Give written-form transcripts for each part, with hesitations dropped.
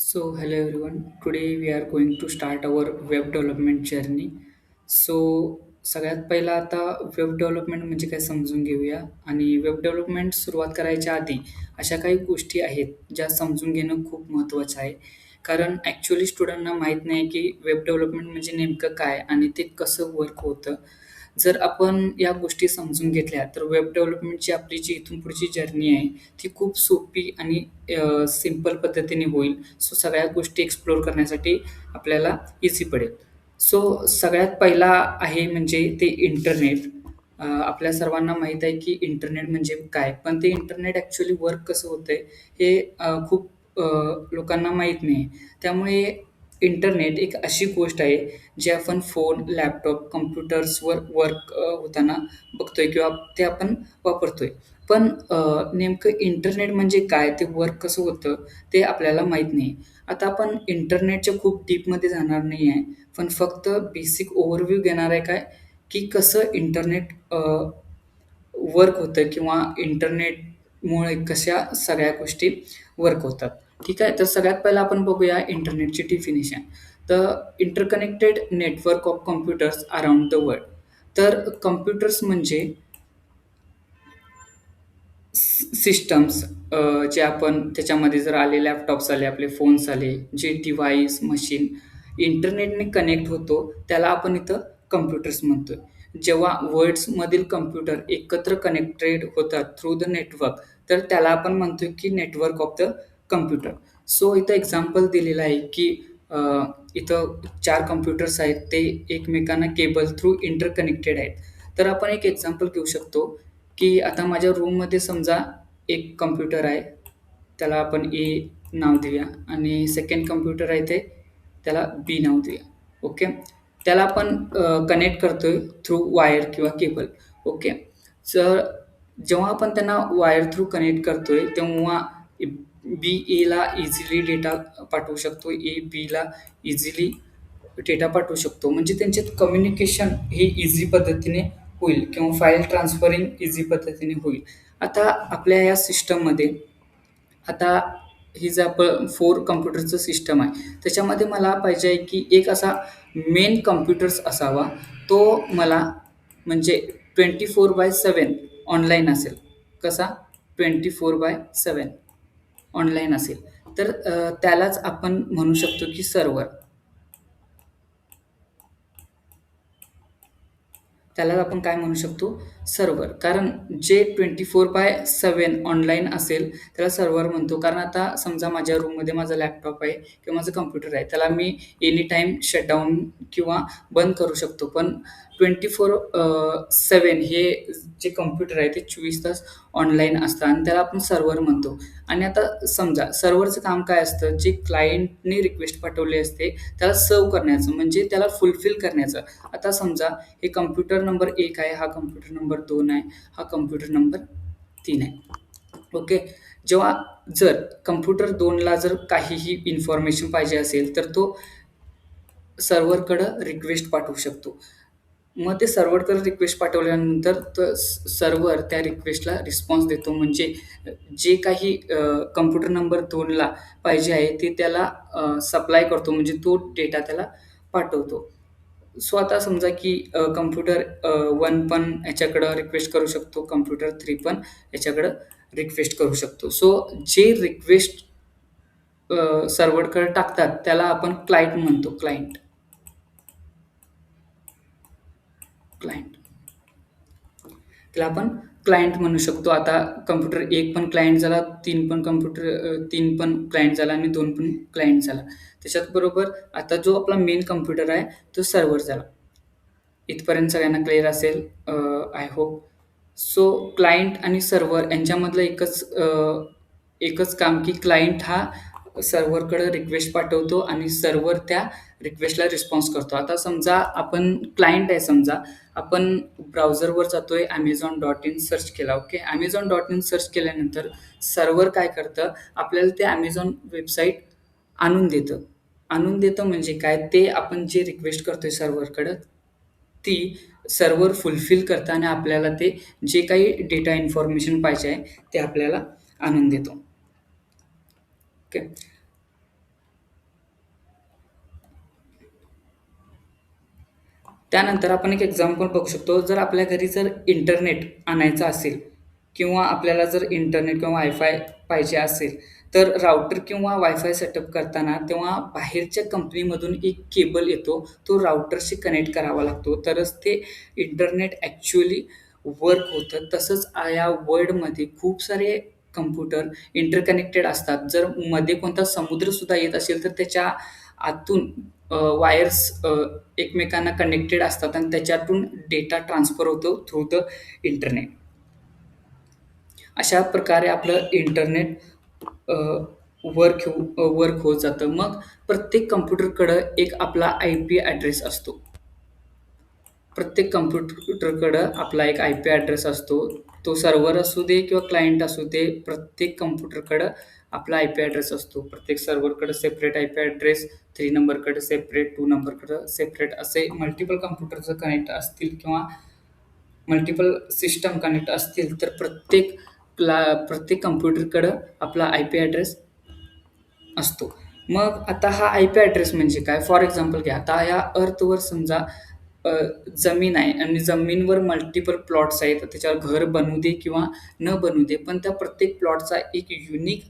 Hello everyone. Today we are going to start our web development journey. So, सगळ्यात पहिला आता web development म्हणजे काय समजून घेऊया आणि वेब डेव्हलपमेंट सुरुवात करायच्या आधी अशा काही गोष्टी आहेत ज्या समजून घेणं खूप महत्त्वाचं आहे. कारण ॲक्चुअली स्टुडंटना माहीत नाही की वेब डेव्हलपमेंट म्हणजे नेमकं काय आणि ते कसं वर्क होतं. जर आपण या गोष्टी समजून घेतल्या तर वेब डेव्हलपमेंटची आपली जी इथून पुढची जर्नी आहे ती खूप सोपी आणि सिंपल पद्धतीने होईल. सगळ्या गोष्टी एक्सप्लोर करण्यासाठी आपल्याला ईझी पडेल. सगळ्यात पहिला आहे म्हणजे ते इंटरनेट. आपल्या सर्वांना माहीत आहे की इंटरनेट म्हणजे काय? पण ते इंटरनेट ॲक्चुअली वर्क कसं होतंय हे खूप लोकांना माहीत नाही. त्यामुळे इंटरनेट एक अशी गोष्ट आहे, जी आपण फोन, लॅपटॉप, कॉम्प्युटर्सवर वर्क होताना बघतोय किंवा ते आपण वापरतोय. पण नेमकं इंटरनेट म्हणजे काय? ते वर्क कसं होतं? ते आपल्याला माहीत नाही. आता आपण इंटरनेटच्या खूप डीपमध्ये जाणार नाही आहे. पण फक्त बेसिक ओव्हरव्ह्यू घेणार आहे काय, की कसं इंटरनेट वर्क होतं किंवा इंटरनेटमुळे कशा सगळ्या गोष्टी वर्क होतात. ठीक आहे. तर सगळ्यात पहिला आपण बघूया इंटरनेटची definition. The interconnected network of computers around the world. तर कॉम्प्युटर्स म्हणजे सिस्टम्स जे आपण त्याच्यामध्ये जर आले लॅपटॉप्स आले, आपले फोन्स आले, जे डिव्हाइस, मशीन इंटरनेटने कनेक्ट होतो, त्याला आपण इथं कॉम्प्युटर्स म्हणतोय. जेव्हा वर्ड्समधील कॉम्प्युटर एकत्र कनेक्टेड होतात थ्रू द नेटवर्क, तर त्याला आपण म्हणतोय की नेटवर्क ऑफ द कॉम्प्युटर. इथं एक्झाम्पल दिलेलं आहे की अ, इथं 4 कॉम्प्युटर्स आहेत, ते एकमेकांना केबल थ्रू इंटरकनेक्टेड आहेत. तर आपण एक एक्झाम्पल घेऊ शकतो की आता माझ्या रूममध्ये समजा एक कॉम्प्युटर आहे. त्याला आपण ए नाव देऊया आणि सेकंड कॉम्प्युटर आहे ते त्याला बी नाव देऊया. ओके. त्याला आपण कनेक्ट करतोय थ्रू वायर किंवा केबल. ओके. तर जेव्हा आपण त्यांना वायर थ्रू कनेक्ट करतोय, तेव्हा बी एला इझिली डेटा पाठवू शकतो. ए बीला इझिली डेटा पाठवू शकतो. म्हणजे त्यांच्यात कम्युनिकेशन हे ईझी पद्धतीने होईल किंवा फाईल ट्रान्सफरिंग ईझी पद्धतीने होईल. आता आपल्या या सिस्टममध्ये आता ही जर आपण 4 कॉम्प्युटरचं सिस्टम आहे, त्याच्यामध्ये मला पाहिजे आहे की एक असा मेन कॉम्प्युटर्स असावा. तो मला म्हणजे 24/7 ऑनलाईन असेल. कसा? 24/7 ऑनलाईन असेल. तर त्यालाच आपण म्हणू शकतो की सर्व्हर. त्याला आपण काय म्हणू शकतो? सर्व्हर. कारण जे 24/7 ऑनलाईन असेल, त्याला सर्व्हर म्हणतो. कारण आता समजा माझ्या रूममध्ये माझा लॅपटॉप आहे किंवा माझं कॉम्प्युटर आहे. त्याला मी एनी टाईम शटडाउन किंवा बंद करू शकतो. पण 24/7 हे जे कॉम्प्युटर आहे, ते 24 तास ऑनलाईन असतं आणि त्याला आपण सर्व्हर म्हणतो. आणि आता समजा सर्व्हरचं काम काय असतं? जे क्लायंटने रिक्वेस्ट पाठवली असते, त्याला सर्व्ह करण्याचं म्हणजे त्याला फुलफिल करण्याचं. आता समजा हे कॉम्प्युटर नंबर 1 आहे, हा कॉम्प्युटर नंबर 2 आहे, हा कॉम्प्युटर नंबर 3 आहे. ओके. जेव्हा जर कॉम्प्युटर 2ला जर काहीही इन्फॉर्मेशन पाहिजे असेल, तर तो सर्व्हरकडं रिक्वेस्ट पाठवू शकतो. मग ते सर्व्हरकडे रिक्वेस्ट पाठवल्यानंतर सर्व्हर त्या रिक्वेस्टला रिस्पॉन्स देतो. म्हणजे जे काही कॉम्प्युटर नंबर 2ला पाहिजे आहे, ते त्याला सप्लाय करतो. म्हणजे तो डेटा त्याला पाठवतो. आता समजा की कॉम्प्युटर 1 पण ह्याच्याकडं रिक्वेस्ट करू शकतो, कॉम्प्युटर 3 पण ह्याच्याकडं रिक्वेस्ट करू शकतो. जे रिक्वेस्ट सर्व्हरकडे टाकतात त्याला आपण क्लायंट म्हणतो. क्लायंट. त्याला आपण क्लायंट म्हणू शकतो. आता कॉम्प्युटर 1 पण क्लायंट झाला, 3 पण 3 पण क्लायंट झाला आणि 2 पण क्लायंट झाला. त्याच्याच बरोबर आता जो आपला मेन कॉम्प्युटर आहे, तो सर्व्हर झाला. इथपर्यंत सगळ्यांना क्लिअर असेल आय होप. क्लायंट आणि सर्व्हर यांच्यामधलं एकच काम की क्लायंट हा सर्व्हरकडे रिक्वेस्ट पाठवतो आणि सर्व्हर त्या रिक्वेस्टला रिस्पॉन्स करतो. आता समजा आपण क्लायंट आहे समजा, आपण ब्राउझरवर जातोय Amazon.in सर्च केला. ओके. Amazon.in सर्च केल्यानंतर सर्व्हर काय करतं, आपल्याला ते Amazon वेबसाईट आणून देतं. आणून देतं म्हणजे काय, ते आपण जे रिक्वेस्ट करतोय सर्व्हरकडं, ती सर्व्हर फुलफिल करतं आणि आपल्याला ते जे काही डेटा इन्फॉर्मेशन पाहिजे आहे, ते आपल्याला आणून देतो. ओके. त्यानंतर आपण एक एक्झाम्पल बघू शकतो. जर आपल्या घरी जर इंटरनेट आणायचं असेल किंवा आपल्याला जर इंटरनेट किंवा वायफाय पाहिजे असेल, तर राउटर किंवा वायफाय सेटअप करताना तेव्हा बाहेरच्या कंपनीमधून एक केबल येतो. तो राउटरशी कनेक्ट करावा लागतो. तरच ते इंटरनेट ॲक्चुअली वर्क होतं. तसंच या वर्ल्डमध्ये खूप सारे कॉम्प्युटर इंटरकनेक्टेड असतात. जर मध्ये कोणता समुद्रसुद्धा येत असेल, तर त्याच्या आतून वायर्स एकमेकांना कनेक्टेड असतात आणि त्याच्यातून डेटा ट्रान्सफर होतो थ्रू द इंटरनेट. अशा प्रकारे आपलं इंटरनेट वर्क होत जातं. मग प्रत्येक कॉम्प्युटरकडं एक आपला आय-पी ॲड्रेस असतो. प्रत्येक कॉम्प्युटरकडं आपला एक आय-पी ॲड्रेस असतो. तो सर्व्हर असू दे किंवा क्लायंट असू दे, प्रत्येक कॉम्प्युटरकडं आपला आय-पी ॲड्रेस असतो. प्रत्येक सर्व्हरकडं सेपरेट आय-पी ॲड्रेस, 3 नंबरकडं सेपरेट, 2 नंबरकडं सेपरेट असे मल्टिपल कॉम्प्युटरचं कनेक्ट असतील किंवा मल्टिपल सिस्टम कनेक्ट असतील, तर प्रत्येक कॉम्प्युटरकडं आपला आय-पी ॲड्रेस असतो. मग आता हा आय-पी ॲड्रेस म्हणजे काय? फॉर एक्झाम्पल घ्या. आता या अर्थवर समजा अ, जमीन आहे आणि जमिनीवर मल्टिपल प्लॉट्स आहेत. त्याच्यावर घर बनू दे किंवा न बनू दे, पण त्या प्रत्येक प्लॉटचा एक युनिक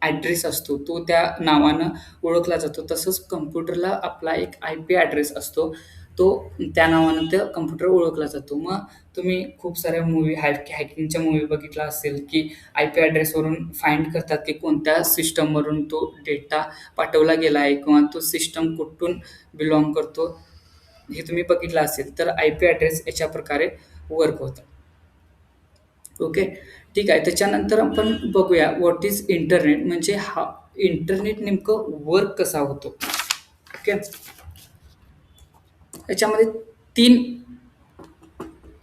ॲड्रेस असतो. तो त्या नावानं ओळखला जातो. तसंच कॉम्प्युटरला आपला एक आय-पी ॲड्रेस असतो. तो त्या नावानं त्या कॉम्प्युटर ओळखला जातो. मग तुम्ही खूप साऱ्या हॅकिंगच्या मूव्ही बघितला असेल, की आय-पी ॲड्रेसवरून फाइंड करतात, की कोणत्या सिस्टमवरून तो डेटा पाठवला गेला आहे किंवा तो सिस्टम कुठून बिलॉन्ग करतो, हे तुम्ही बघितलं असेल. तर आय-पी ॲड्रेस अशा प्रकारे वर्क होतं. ओके. ठीक आहे. त्याच्यानंतर आपण बघूया व्हॉट इज इंटरनेट म्हणजे हा इंटरनेट नेमकं वर्क कसा होतो? ओके. याच्यामध्ये 3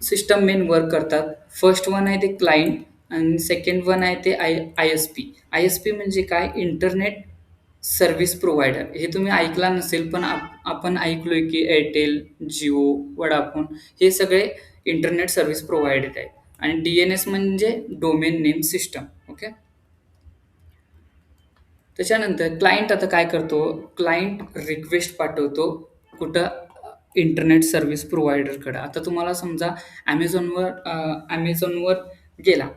सिस्टम मेन वर्क करतात. फर्स्ट वन आहे ते क्लायंट आणि सेकंड वन आहे ते आय-एस-पी. आय-एस-पी म्हणजे काय? Internet service provider. हे तुम्ही ऐकला नसेल, पण आपण ऐकलोय की एअरटेल, जिओ, वोडाफोन हे सगळे इंटरनेट सर्व्हिस प्रोव्हायडर आहेत. आणि डी-एन-एस म्हणजे डोमेन नेम सिस्टम. ओके. त्याच्यानंतर क्लायंट आता काय करतो? क्लायंट रिक्वेस्ट पाठवतो कुठं? इंटरनेट सर्व्हिस प्रोव्हायडरकडं. आता तुम्हाला समजा Amazonवर गेला.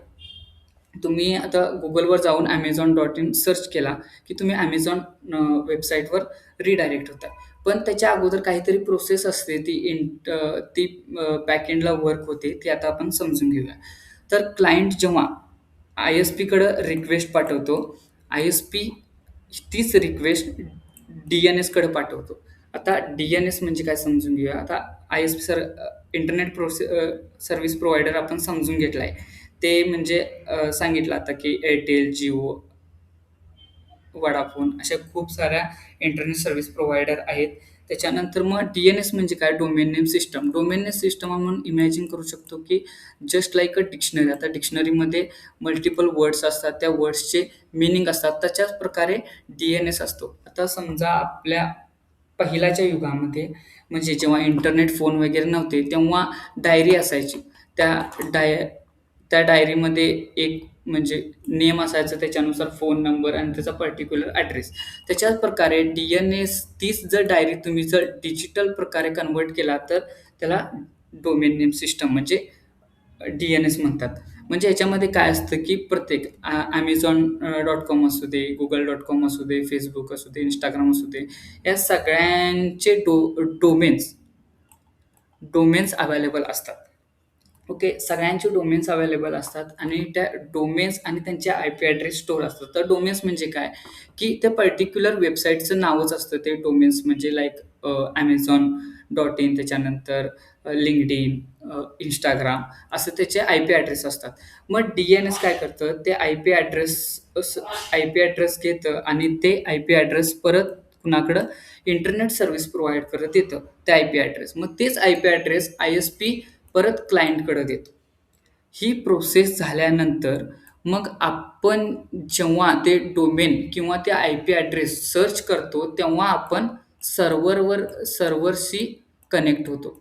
तुम्ही आता Googleवर जाऊन Amazon.in सर्च केला, की तुम्ही Amazon वेबसाईटवर रिडायरेक्ट होताय. पण त्याच्या अगोदर काहीतरी प्रोसेस असते ती बॅकएंडला वर्क होते. ती आता आपण समजून घेऊया. तर क्लायंट जेव्हा आय-एस-पीकडं रिक्वेस्ट पाठवतो, आय-एस-पी तीच रिक्वेस्ट डी-एन-एसकडे पाठवतो. आता डी-एन-एस म्हणजे काय समजून घेऊया. आता आय-एस-पी इंटरनेट सर्व्हिस प्रोव्हायडर आपण समजून घेतलाय. ते म्हणजे सांगितलं आता की एअरटेल, जिओ, वोडाफोन अशा खूप साऱ्या इंटरनेट सर्व्हिस प्रोव्हायडर आहेत. त्याच्यानंतर मग डी-एन-एस म्हणजे काय? Domain name system. Domain name system आपण इमॅजिन करू शकतो की जस्ट लाइक अ डिक्शनरी. आता डिक्शनरीमध्ये मल्टिपल वर्ड्स असतात. त्या वर्ड्सचे मीनिंग असतात. तशाच प्रकारे डी-एन-एस असतो. आता समजा आपल्या पहिल्याच्या युगामध्ये म्हणजे जेव्हा इंटरनेट, फोन वगैरे नव्हते, तेव्हा डायरी असायची. त्या डाय त्या डायरीमध्ये एक म्हणजे नेम असायचं, त्याच्यानुसार फोन नंबर आणि त्याचा पर्टिक्युलर ॲड्रेस. त्याच्याच प्रकारे डी-एन-एस तीच जर डायरी तुम्ही जर डिजिटल प्रकारे कन्व्हर्ट केला, तर त्याला डोमेन नेम सिस्टम म्हणजे डी-एन-एस म्हणतात. म्हणजे याच्यामध्ये काय असतं, की प्रत्येक Amazon.com असू दे, Google.com असू दे, Facebook असू दे, Instagram असू दे, या सगळ्यांचे डोमेन्स अवेलेबल असतात. ओके. सगळ्यांचे डोमेन्स अवेलेबल असतात आणि त्या डोमेन्स आणि त्यांचे आय-पी ॲड्रेस स्टोअर असतात. तर डोमेन्स म्हणजे काय? की त्या पर्टिक्युलर वेबसाईटचं नावच असतं ते डोमेन्स म्हणजे लाइक Amazon.in त्याच्यानंतर LinkedIn, Instagram असं त्याचे आय-पी ॲड्रेस असतात. मग डी-एन-एस काय करतं? ते आय-पी ॲड्रेस घेतं आणि ते आय-पी ॲड्रेस परत कुणाकडं? इंटरनेट सर्व्हिस प्रोव्हाईड करत येतं, ते आय-पी ॲड्रेस. मग तेच आय-पी ॲड्रेस आय-एस-पी परत क्लायंटकडे देतो. ही प्रोसेस झाल्यानंतर मग आपण जेव्हा ते डोमेन किंवा ते आय-पी ॲड्रेस सर्च करतो, तेव्हा आपण सर्व्हरशी कनेक्ट होतो.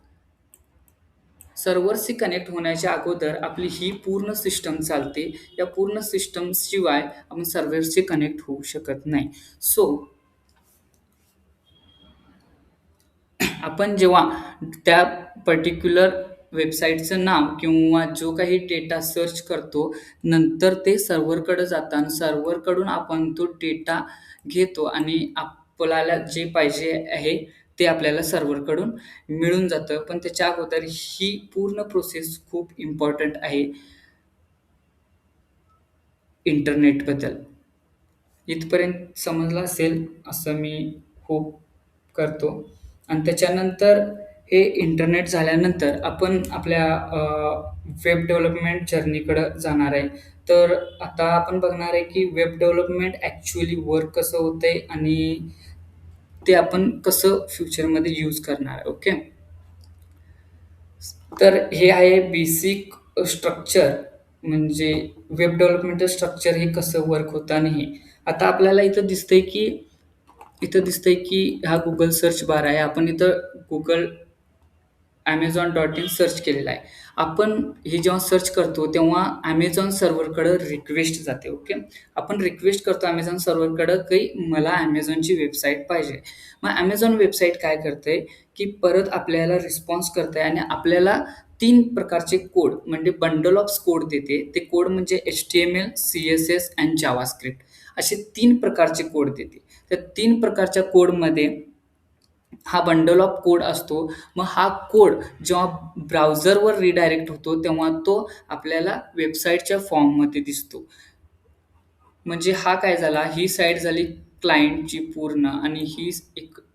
सर्व्हरशी कनेक्ट होण्याच्या अगोदर आपली ही पूर्ण सिस्टम चालते. या पूर्ण सिस्टमशिवाय आपण सर्व्हरशी कनेक्ट होऊ शकत नाही. सो आपण जेव्हा त्या पर्टिक्युलर वेबसाईटचं नाव किंवा जो काही डेटा सर्च करतो, नंतर ते सर्व्हरकडे जातं आणि सर्व्हरकडून आपण तो डेटा घेतो आणि आपल्याला जे पाहिजे आहे, ते आपल्याला सर्व्हरकडून मिळून जातं. पण त्याच्या अगोदर ही पूर्ण प्रोसेस खूप इम्पोर्टंट आहे इंटरनेटबद्दल. इथपर्यंत समजलं असेल असं मी होप करतो. आणि त्याच्यानंतर हे इंटरनेट झाल्यानंतर आपण आपल्या वेब डेव्हलपमेंट जर्नीकडं जाणार आहे. तर आता आपण बघणार आहे, की वेब डेव्हलपमेंट ॲक्चुअली वर्क कसं होतंय आणि ते आपण कसं फ्युचरमध्ये यूज करणार आहे. ओके. तर हे आहे बेसिक स्ट्रक्चर म्हणजे वेब डेव्हलपमेंटचं स्ट्रक्चर हे कसं वर्क होतं आणि हे. आता आपल्याला इथं दिसतंय की हा Google सर्च बार आहे. आपण इथं Google Amazon.in सर्च केलेला आहे. आपण हे जेव्हा सर्च करतो तेव्हा Amazon सर्व्हरकडं रिक्वेस्ट जाते. ओके. आपण रिक्वेस्ट करतो Amazon सर्व्हरकडं की मला Amazonची वेबसाईट पाहिजे. मग Amazon वेबसाईट काय करते, की परत आपल्याला रिस्पॉन्स करते आणि आपल्याला 3 प्रकारचे कोड म्हणजे बंडल ऑफ कोड देते. ते कोड म्हणजे HTML, CSS आणि जावास्क्रिप्ट असे 3 प्रकारचे कोड देते. त्या 3 प्रकारच्या कोडमध्ये हा बंडल ऑफ कोड असतो. मग हा कोड जेव्हा ब्राउझरवर रिडायरेक्ट होतो, तेव्हा तो आपल्याला वेबसाईटच्या फॉर्ममध्ये दिसतो. म्हणजे हा काय झाला, ही साईट झाली क्लायंटची पूर्ण आणि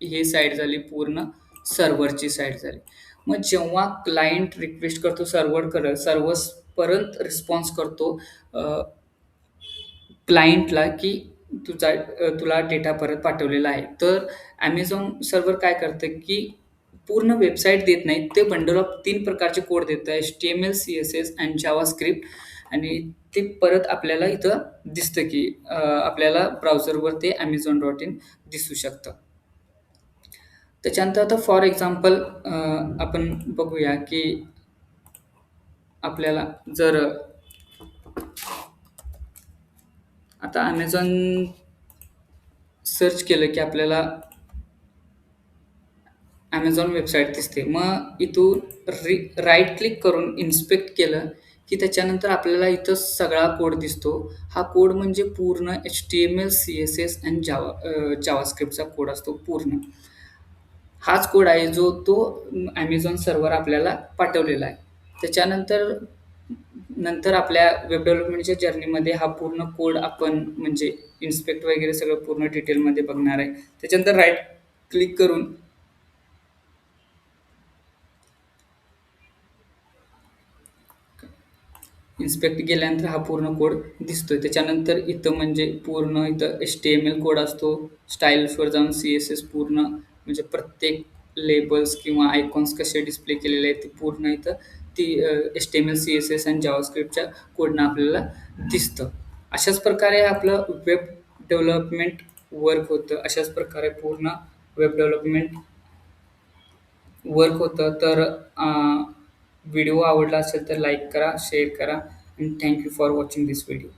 ही साईट झाली पूर्ण सर्व्हरची साईट झाली. मग जेव्हा क्लायंट रिक्वेस्ट करतो सर्व्हरकडं, सर्व्हर परत रिस्पॉन्स करतो क्लायंटला, की तुला डेटा परत पाठवलेला आहे. तर Amazon सर्व्हर काय करतं, की पूर्ण वेबसाईट देत नाही. ते बंडल ऑफ 3 प्रकारचे कोड देतं. HTML, CSS आणि जावास्क्रिप्ट आणि ते परत आपल्याला इथं दिसतं, की आपल्याला ब्राउझरवर ते Amazon.in दिसू शकतं. त्याच्यानंतर आता फॉर एक्झाम्पल आपण बघूया, की आपल्याला जर आता Amazon सर्च केलं, की आपल्याला Amazon वेबसाईट दिसते. मग इथून राइट क्लिक करून इन्स्पेक्ट केलं, की त्याच्यानंतर आपल्याला इथं सगळा कोड दिसतो. हा कोड म्हणजे पूर्ण HTML, CSS आणि जावास्क्रिप्टचा कोड असतो पूर्ण. हाच कोड आहे जो तो Amazon सर्व्हर आपल्याला पाठवलेला आहे. त्याच्यानंतर नंतर आपल्या वेब डेव्हलपमेंटच्या जर्नीमध्ये हा पूर्ण कोड आपण म्हणजे इन्स्पेक्ट वगैरे सगळं पूर्ण डिटेलमध्ये बघणार आहे. त्याच्यानंतर राइट क्लिक करून इन्स्पेक्ट केल्यानंतर हा पूर्ण कोड दिसतोय. त्याच्यानंतर इथं म्हणजे पूर्ण इथं HTML कोड असतो. स्टाईल्सवर जाऊन CSS पूर्ण म्हणजे प्रत्येक लेबल्स किंवा आयकॉन्स कसे डिस्प्ले केलेले आहेत, ते पूर्ण इथं ती HTML, CSS आणि जावास्क्रिप्टच्या कोडनं आपल्याला दिसतं. अशाच प्रकारे आपलं वेब डेव्हलपमेंट वर्क होतं. अशाच प्रकारे पूर्ण वेब डेव्हलपमेंट वर्क होतं. तर व्हिडिओ आवडला असेल तर लाईक करा, शेअर करा आणि thank you for watching this video.